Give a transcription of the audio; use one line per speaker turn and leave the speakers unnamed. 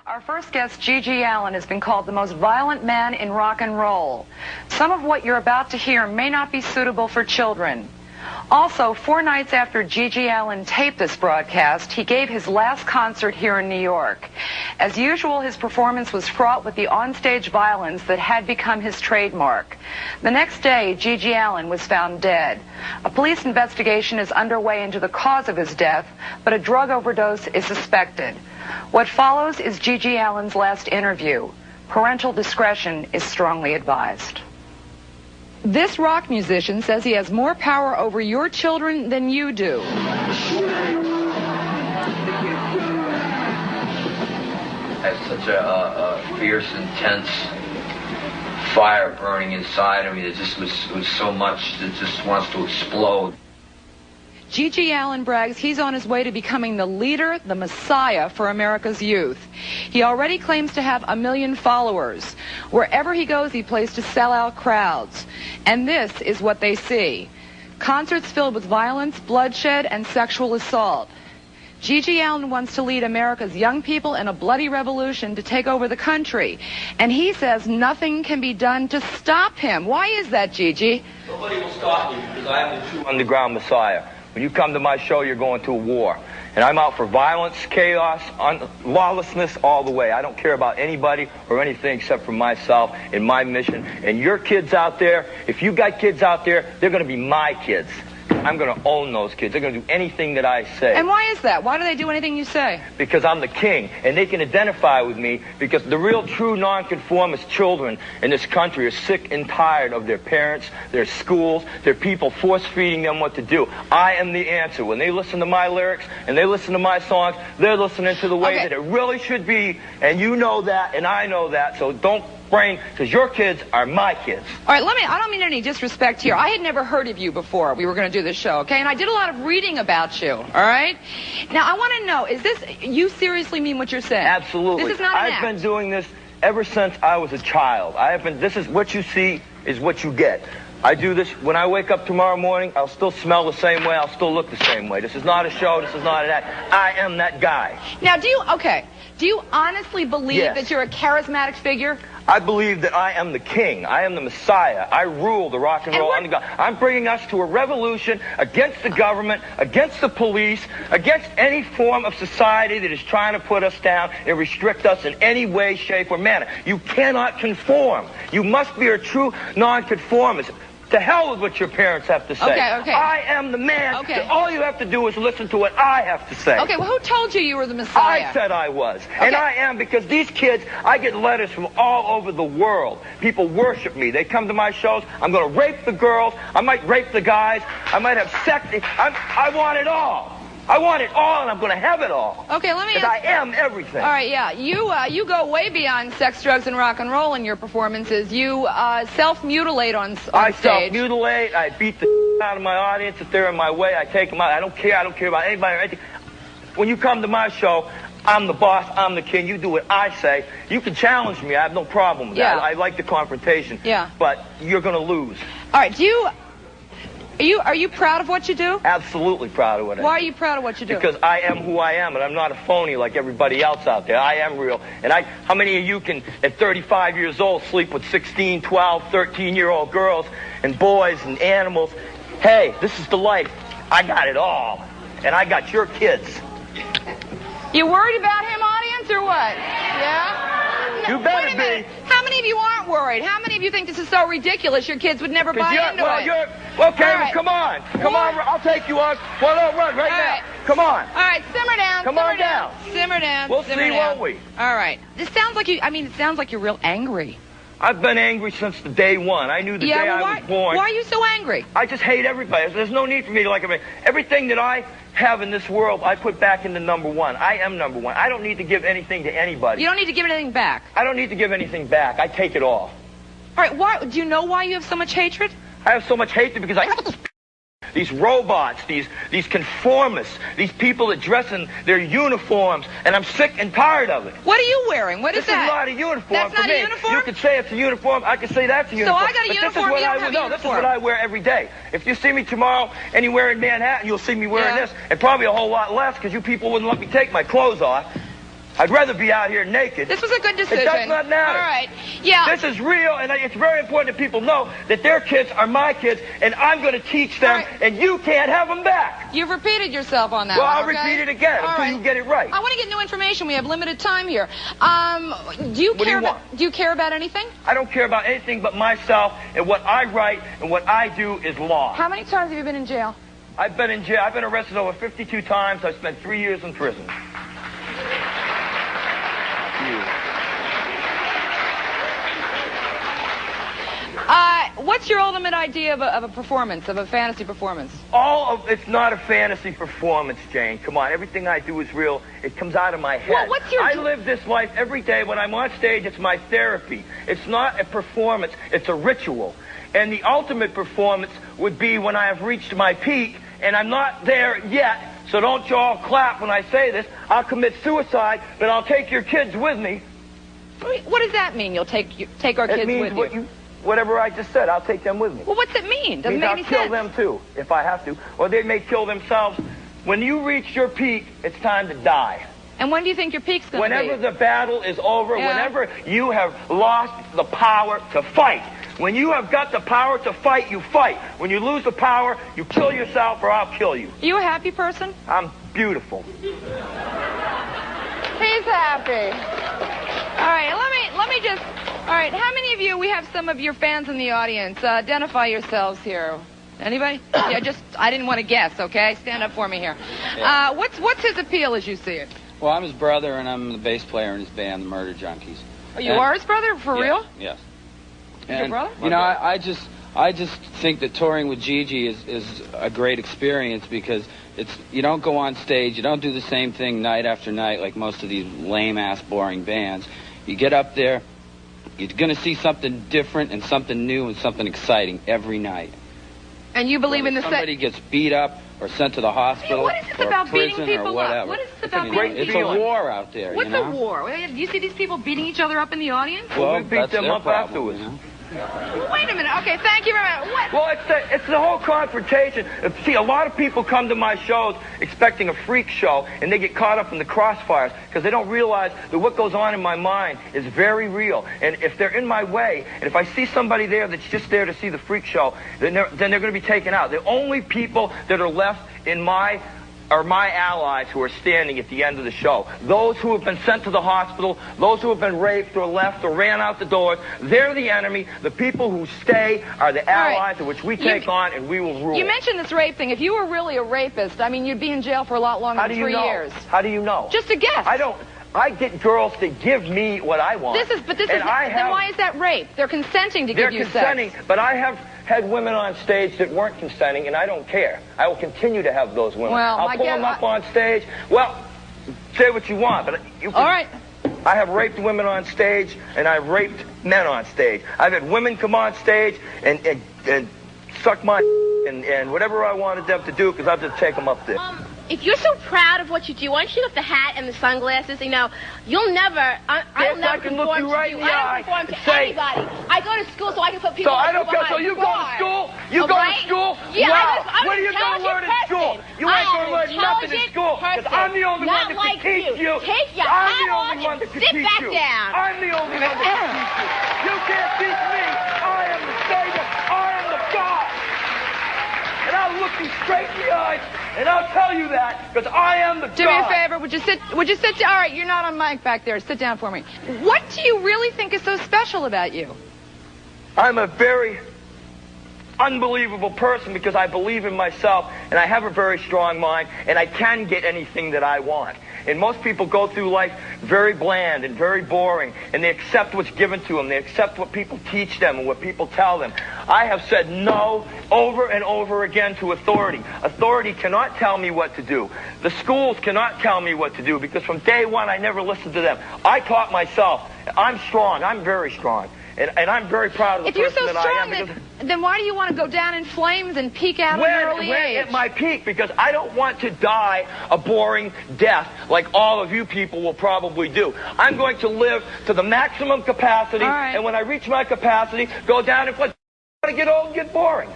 Our first guest, G.G. Allin, has been called the most violent man in rock and roll. Some of what you're about to hear may not be suitable for children. Also, 4 nights after G.G. Allin taped this broadcast, he gave his last concert here in New York. As usual, his performance was fraught with the onstage violence that had become his trademark. The next day, G.G. Allin was found dead. A police investigation is underway into the cause of his death, but a drug overdose is suspected. What follows is G.G. Allin's last interview. Parental discretion is strongly advised. This rock musician says he has more power over your children than you do.
I have such a fierce, intense fire burning inside of me. It was so much that just wants to explode.
G.G. Allin brags he's on his way to becoming the leader, the messiah for America's youth. He already claims to have 1 million followers. Wherever he goes, he plays to sell out crowds. And this is what they see. Concerts filled with violence, bloodshed, and sexual assault. G.G. Allin wants to lead America's young people in a bloody revolution to take over the country. And he says nothing can be done to stop him. Why is that, G.G.?
Nobody will stop me because I am the true underground messiah. When you come to my show, you're going to a war. And I'm out for violence, chaos, lawlessness all the way. I don't care about anybody or anything except for myself and my mission. And your kids out there, if you got kids out there, they're going to be my kids. I'm going to own those kids. They're going to do anything that I say.
And why is that? Why do they do anything you say?
Because I'm the king, and they can identify with me because the real, true, nonconformist children in this country are sick and tired of their parents, their schools, their people force-feeding them what to do. I am the answer. When they listen to my lyrics and they listen to my songs, they're listening to the way that it really should be, and you know that, and I know that, so don't brain, because your kids are my kids.
All right, I don't mean any disrespect here. I had never heard of you before we were going to do this show, okay? And I did a lot of reading about you, all right? Now, I want to know, is this, you seriously mean what you're saying?
Absolutely.
This is not an
I've
act.
been doing this ever since I was a child. This is what you see is what you get. I do this, when I wake up tomorrow morning, I'll still smell the same way, I'll still look the same way. This is not a show, this is not an act. I am that guy.
Now, do you honestly believe that you're a charismatic figure?
I believe that I am the king. I am the messiah. I rule the rock and roll underground. I'm bringing us to a revolution against the government, against the police, against any form of society that is trying to put us down and restrict us in any way, shape, or manner. You cannot conform. You must be a true nonconformist. To hell with what your parents have to say.
Okay.
I am the man.
Okay.
All you have to do is listen to what I have to say.
Okay, well, who told you were the messiah?
I said I was. And I am, because these kids, I get letters from all over the world. People worship me. They come to my shows. I'm going to rape the girls. I might rape the guys. I might have sex. I want it all. I want it all, and I'm going to have it all.
Okay, let me ask.
Because I am everything.
All right, yeah. You go way beyond sex, drugs, and rock and roll in your performances. You self-mutilate on stage.
I self-mutilate. I beat the out of my audience if they're in my way. I take them out. I don't care. I don't care about anybody or anything. When you come to my show, I'm the boss. I'm the king. You do what I say. You can challenge me. I have no problem with that. I like the confrontation.
Yeah.
But you're going to lose.
All right. Are you proud of what you do?
Absolutely proud of what I do.
Why are you proud of what you do?
Because I am who I am, and I'm not a phony like everybody else out there. I am real. And how many of you can, at 35 years old, sleep with 16, 12, 13-year-old girls and boys and animals? Hey, this is the life. I got it all. And I got your kids.
You worried about him, audience, or what? Yeah?
You better
Wait a minute. How many of you aren't worried? How many of you think this is so ridiculous your kids would never buy into it?
Okay, come on. Come on, I'll take you on. Well, no, run right now. Come on.
All right, simmer down.
Come on down.
Simmer down.
We'll see, won't we?
All right. This sounds like it sounds like you're real angry.
I've been angry since the day one. I knew the day I was born.
Why are you so angry?
I just hate everybody. There's no need for me to like everybody. Everything that I have in this world, I put back into number one. I am number one. I don't need to give anything to anybody.
You don't need to give anything back.
I don't need to give anything back. I take it all.
All right. Do you know why you have so much hatred?
I have so much hatred because these robots, these conformists, these people that dress in their uniforms, and I'm sick and tired of it.
What are you wearing? What is that?
This is not a uniform.
That's not
a
uniform?
You could say it's a uniform. I could say that's a uniform.
So I got a uniform, you don't have a uniform.
This is what I wear every day. If you see me tomorrow anywhere in Manhattan, you'll see me wearing this, and probably a whole lot less because you people wouldn't let me take my clothes off. I'd rather be out here naked.
This was a good decision.
It does not matter.
All right. Yeah.
This is real, and it's very important that people know that their kids are my kids, and I'm going to teach them,
right.
and you can't have them back.
You've repeated yourself on that
Well,
one,
I'll
okay?
repeat it again
All
until
right.
you get it right.
I want to get new information. We have limited time here. Do you care about anything?
I don't care about anything but myself, and what I write and what I do is law.
How many times have you been in jail?
I've been in jail. I've been arrested over 52 times. I spent 3 years in prison.
What's your ultimate idea of a performance, of a fantasy performance?
It's not a fantasy performance, Jane. Come on, everything I do is real. It comes out of my head.
Well, what's your...
I live this life every day. When I'm on stage, it's my therapy. It's not a performance, it's a ritual. And the ultimate performance would be when I have reached my peak, and I'm not there yet, so don't you all clap when I say this. I'll commit suicide, but I'll take your kids with me.
What does that mean, you'll take our kids with you?
Whatever I just said, I'll take them with me.
Well, what's it mean? Doesn't make any sense.
I'll kill them too, if I have to. Or they may kill themselves. When you reach your peak, it's time to die.
And when do you think your peak's going to be?
Whenever the battle is over, whenever you have lost the power to fight. When you have got the power to fight, you fight. When you lose the power, you kill yourself or I'll kill you.
Are you a happy person?
I'm beautiful.
He's happy. All right, let me just... All right, how many of you, we have some of your fans in the audience. Identify yourselves here. Anybody? Yeah, I didn't want to guess, okay? Stand up for me here.
Yeah.
What's his appeal as you see it?
Well, I'm his brother, and I'm the bass player in his band, the Murder Junkies.
Oh, you are his brother? For real?
Yes.
Your brother?
You know, I just think that touring with Gigi is a great experience because you don't go on stage, you don't do the same thing night after night like most of these lame-ass, boring bands. You get up there, you're going to see something different and something new and something exciting every night.
And you believe in the...
Somebody gets beat up or sent to the hospital
what is this
or
about
prison
beating people
or whatever.
up? What is this about
beating
It's
people
a
up?
war out there,
What's
you know?
a war? Do you see these people beating each other up in the audience?
Well,
we beat
that's
them
their
up
problem,
afterwards.
you know?
Wait a minute. Okay, thank you very much. What?
Well, it's the whole confrontation. See, a lot of people come to my shows expecting a freak show, and they get caught up in the crossfires because they don't realize that what goes on in my mind is very real. And if they're in my way, and if I see somebody there that's just there to see the freak show, then they're going to be taken out. The only people that are left in are my allies who are standing at the end of the show. Those who have been sent to the hospital, those who have been raped or left or ran out the doors, they're the enemy. The people who stay are the allies of which we take on and we will rule.
You mentioned this rape thing. If you were really a rapist, I mean, you'd be in jail for a lot longer than 3 years.
How do you know?
Just a guess.
I get girls to give me what I want.
Then why is that rape? They're consenting to give you sex.
They're consenting, but I have had women on stage that weren't consenting, and I don't care. I will continue to have those women.
Well,
I'll pull them up on stage. Well, say what you want, but
all right.
I have raped women on stage, and I've raped men on stage. I've had women come on stage and suck my and whatever I wanted them to do, because I'll just take them up there.
If you're so proud of what you do, why don't you take off the hat and the sunglasses? You know, you'll never. I'll never conform to you. I don't conform to anybody. I go to school so I can put people.
So I don't care. So you go to school? You go to school?
Yeah,
wow.
I'm
what are you going to learn in school? You ain't going to learn nothing in school. Because I'm the only one that can teach you.
Take your
I'm the
hat
only one that
off
can
and
teach
sit back
you.
down.
I'm the only one that can teach you. You can't teach me. I am the Savior. I am the God. And I'll look you straight in the eyes, and I'll tell you that, because I am the God.
Do me a favor, would you sit down? All right, you're not on mic back there. Sit down for me. What do you really think is so special about you?
I'm a very unbelievable person because I believe in myself, and I have a very strong mind, and I can get anything that I want. And most people go through life very bland and very boring, and they accept what's given to them. They accept what people teach them and what people tell them. I have said no over and over again to authority. Authority cannot tell me what to do. The schools cannot tell me what to do, because from day one I never listened to them. I taught myself. I'm strong. I'm very strong. And I'm very proud of the person that I am.
If you're so strong, then why do you want to go down in flames and peak out at an early age?
At my peak, because I don't want to die a boring death like all of you people will probably do. I'm going to live to the maximum capacity, and when I reach my capacity, go down and get old and get boring.